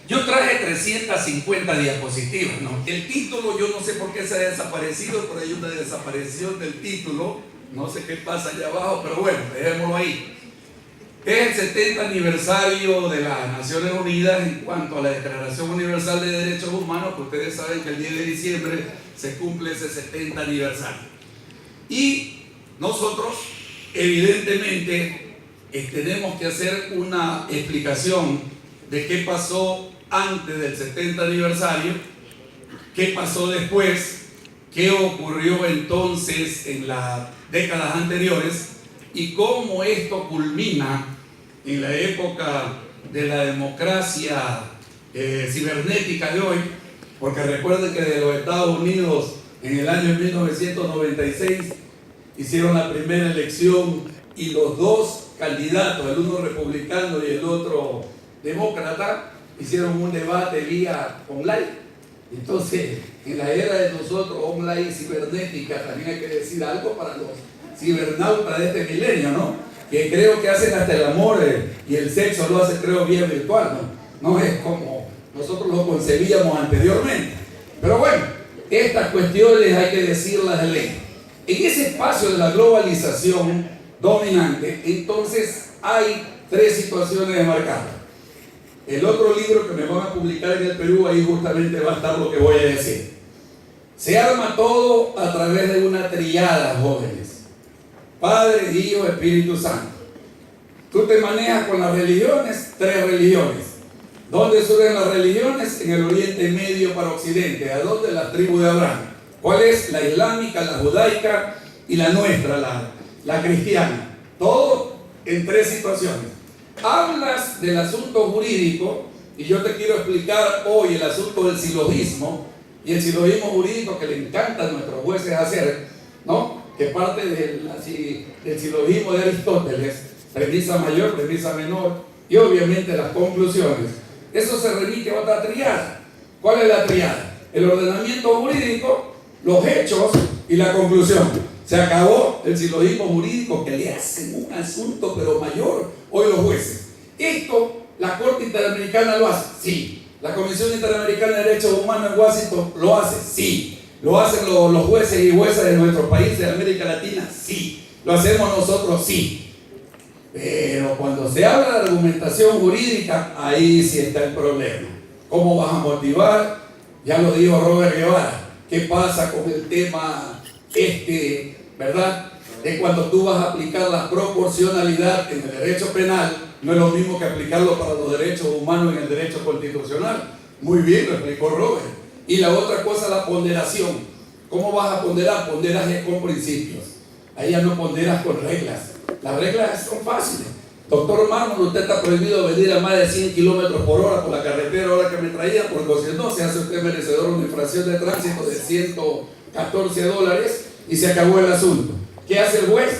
Yo traje 350 diapositivas, ¿no? El título, yo no sé por qué se ha desaparecido, pero hay una desaparición del título, no sé qué pasa allá abajo, pero bueno, dejémoslo ahí. Es el 70 aniversario de las Naciones Unidas en cuanto a la Declaración Universal de Derechos Humanos, que ustedes saben que el 10 de diciembre se cumple ese 70 aniversario. Y nosotros, evidentemente, tenemos que hacer una explicación de qué pasó antes del 70 aniversario, qué pasó después, qué ocurrió entonces en las décadas anteriores y cómo esto culmina en la época de la democracia cibernética de hoy, porque recuerden que de los Estados Unidos en el año 1996 hicieron la primera elección y los dos candidatos, el uno republicano y el otro demócrata, hicieron un debate vía online. Entonces, en la era de nosotros, online cibernética, también hay que decir algo para los cibernautas de este milenio, ¿no? Que creo que hacen hasta el amor y el sexo lo hacen, creo, bien virtual, ¿no? No es como nosotros lo concebíamos anteriormente. Pero bueno, estas cuestiones hay que decirlas de ley. En ese espacio de la globalización dominante, entonces hay tres situaciones marcadas. El otro libro que me van a publicar en el Perú, ahí justamente va a estar lo que voy a decir. Se arma todo a través de una triada, jóvenes. Padre, Hijo, Espíritu Santo. Tú te manejas con las religiones, tres religiones. ¿Dónde surgen las religiones? En el Oriente Medio para Occidente. ¿A dónde? La tribu de Abraham. ¿Cuál es? La islámica, la judaica y la nuestra, la cristiana. Todo en tres situaciones. Hablas del asunto jurídico y yo te quiero explicar hoy el asunto del silogismo y el silogismo jurídico que le encanta a nuestros jueces hacer, ¿no? Que parte del silogismo de Aristóteles, premisa mayor, premisa menor y obviamente las conclusiones. Eso se remite a otra triada. ¿Cuál es la triada? El ordenamiento jurídico, los hechos y la conclusión. Se acabó el silogismo jurídico que le hacen un asunto pero mayor hoy los jueces. Esto la Corte Interamericana lo hace, sí. La Comisión Interamericana de Derechos Humanos en Washington lo hace, sí. Lo hacen los jueces y juezas de nuestros países de América Latina, sí. Lo hacemos nosotros, sí. Pero cuando se habla de argumentación jurídica, ahí sí está el problema. ¿Cómo vas a motivar? Ya lo dijo Robert Guevara. ¿Qué pasa con el tema ¿verdad? De cuando tú vas a aplicar la proporcionalidad en el derecho penal, no es lo mismo que aplicarlo para los derechos humanos en el derecho constitucional? Muy bien, lo explicó Robert. Y la otra cosa, la ponderación. ¿Cómo vas a ponderar? Ponderas con principios. Ahí ya no ponderas con reglas. Las reglas son fáciles. Doctor Mármol, usted está prohibido venir a más de 100 kilómetros por hora por la carretera ahora que me traía, porque si no, se hace usted merecedor de una infracción de tránsito de $114 y se acabó el asunto. ¿Qué hace el juez?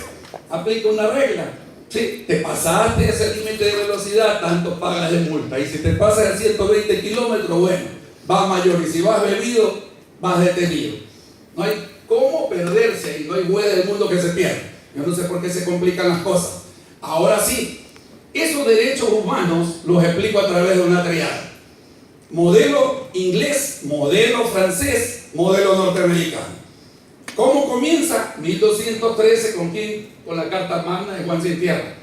Aplica una regla. Sí, te pasaste ese límite de velocidad, tanto pagas de multa. Y si te pasas a 120 kilómetros, bueno, vas mayor. Y si vas bebido, vas detenido. No hay cómo perderse y no hay juez del mundo que se pierda. Yo no sé por qué se complican las cosas. Ahora sí, esos derechos humanos los explico a través de una triada. Modelo inglés, modelo francés, modelo norteamericano. ¿Cómo comienza? 1213, ¿con quién? Con la Carta Magna de Juan Sin Tierra.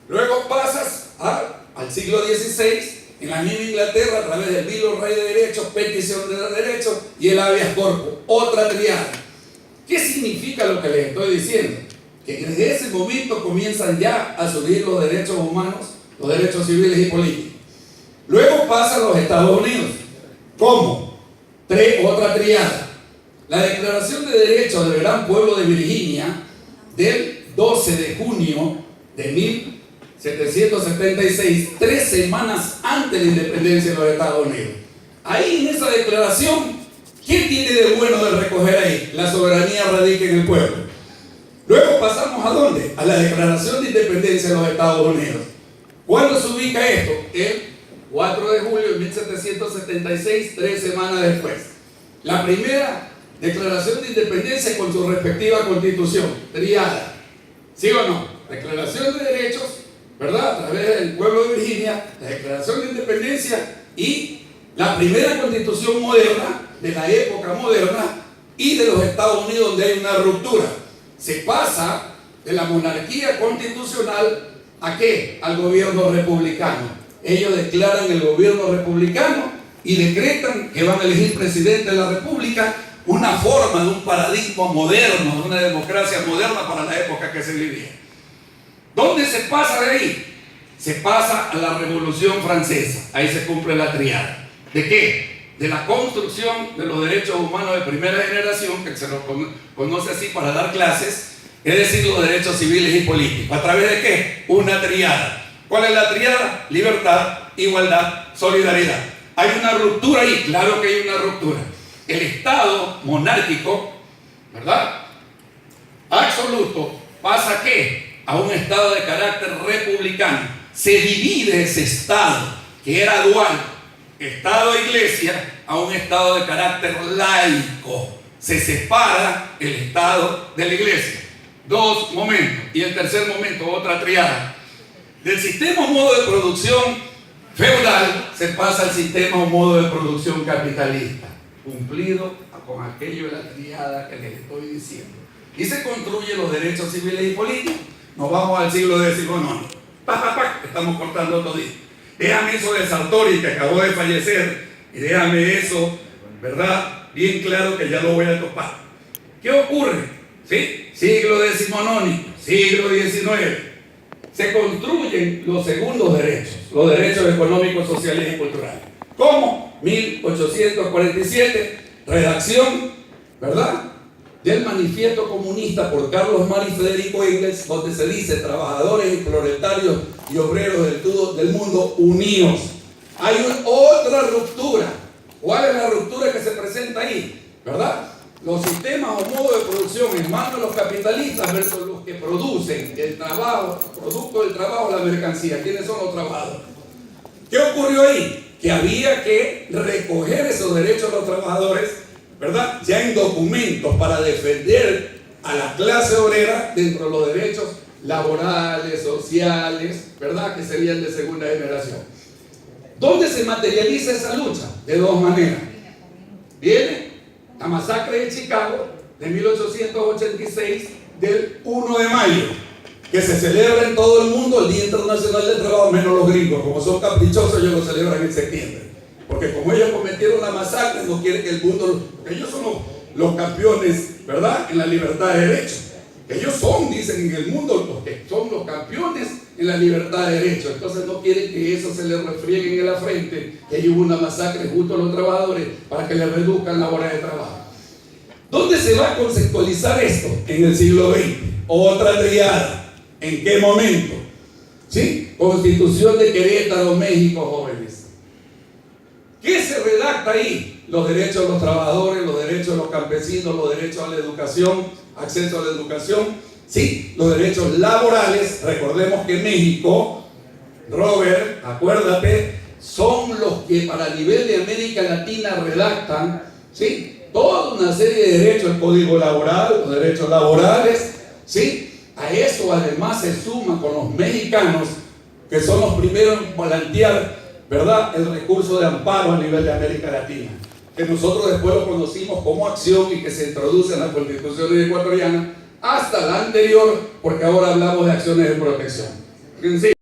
Luego pasas al siglo XVI, en la misma Inglaterra, a través del Bill of Rights de Derechos, petición de derechos y el habeas corpus. Otra triada. ¿Qué significa lo que les estoy diciendo? Que desde ese momento comienzan ya a surgir los derechos humanos, los derechos civiles y políticos. Luego pasan los Estados Unidos. ¿Cómo? Otra triada. La Declaración de Derechos del Gran Pueblo de Virginia del 12 de junio de 1776, 3 semanas antes de la independencia de los Estados Unidos. Ahí en esa declaración, ¿qué tiene de bueno de recoger ahí? La soberanía radica en el pueblo. Luego pasamos ¿a dónde? A la Declaración de Independencia de los Estados Unidos. ¿Cuándo se ubica esto? El 4 de julio de 1776, 3 semanas después. La primera Declaración de Independencia con su respectiva constitución, triada. ¿Sí o no? Declaración de derechos, ¿verdad? A través del pueblo de Virginia, la Declaración de Independencia y la primera constitución moderna, de la época moderna y de los Estados Unidos, donde hay una ruptura. Se pasa de la monarquía constitucional ¿a qué? Al gobierno republicano. Ellos declaran el gobierno republicano y decretan que van a elegir presidente de la república, una forma de un paradigma moderno, de una democracia moderna para la época que se vivía. ¿Dónde se pasa de ahí? Se pasa a la Revolución Francesa. Ahí se cumple la triada. ¿De qué? De la construcción de los derechos humanos de primera generación, que se los conoce así para dar clases, es decir, los derechos civiles y políticos. ¿A través de qué? Una triada. ¿Cuál es la triada? Libertad, igualdad, solidaridad. ¿Hay una ruptura ahí? Claro que hay una ruptura. El Estado monárquico, ¿verdad?, absoluto, ¿pasa a qué? A un Estado de carácter republicano. Se divide ese Estado, que era dual, Estado-Iglesia, a un Estado de carácter laico. Se separa el Estado de la Iglesia. Dos momentos. Y el tercer momento, otra triada. Del sistema o modo de producción feudal se pasa al sistema o modo de producción capitalista, cumplido con aquello de la triada que les estoy diciendo. Y se construyen los derechos civiles y políticos. Nos vamos al siglo XIX. Estamos cortando todo día. Déjame eso de Sartori, que acabó de fallecer, y déjame eso, ¿verdad?, bien claro, que ya lo voy a topar. ¿Qué ocurre? ¿Sí? Siglo XIX, siglo XIX. Se construyen los segundos derechos, los derechos económicos, sociales y culturales. ¿Cómo? 1847, redacción, ¿verdad?, del Manifiesto Comunista por Carlos Marx y Federico Engels, donde se dice: trabajadores y proletarios y obreros del mundo unidos. Hay otra ruptura. ¿Cuál es la ruptura que se presenta ahí? ¿Verdad? Los sistemas o modos de producción en manos de los capitalistas versus los que producen el trabajo, producto del trabajo, la mercancía. ¿Quiénes son los trabajadores? ¿Qué ocurrió ahí? Que había que recoger esos derechos de los trabajadores, ¿verdad?, ya en documentos, para defender a la clase obrera dentro de los derechos laborales, sociales, ¿verdad?, que serían de segunda generación. ¿Dónde se materializa esa lucha? De dos maneras. Viene la masacre de Chicago de 1886, del 1 de mayo, que se celebra en todo el mundo el Día Internacional del Trabajo, menos los gringos. Como son caprichosos, ellos lo celebran en septiembre. Porque como ellos cometieron la masacre, no quieren que el mundo... Porque ellos son los campeones, ¿verdad?, en la libertad de derechos. Ellos son, dicen en el mundo, los que son los campeones en la libertad de derechos. Entonces no quieren que eso se les refriegue en la frente, que hay una masacre justo a los trabajadores para que les reduzcan la hora de trabajo. ¿Dónde se va a conceptualizar esto? En el siglo XX. Otra triada. ¿En qué momento? ¿Sí? Constitución de Querétaro, México, jóvenes. ¿Qué se redacta ahí? Los derechos de los trabajadores, los derechos de los campesinos, los derechos a la educación, acceso a la educación, sí, los derechos laborales. Recordemos que México, Robert, acuérdate, son los que para el nivel de América Latina redactan, sí, toda una serie de derechos, el código laboral, los derechos laborales, sí. A eso además se suma con los mexicanos, que son los primeros en plantear, ¿verdad?, el recurso de amparo a nivel de América Latina, que nosotros después lo conocimos como acción y que se introduce en la Constitución ecuatoriana hasta la anterior, porque ahora hablamos de acciones de protección.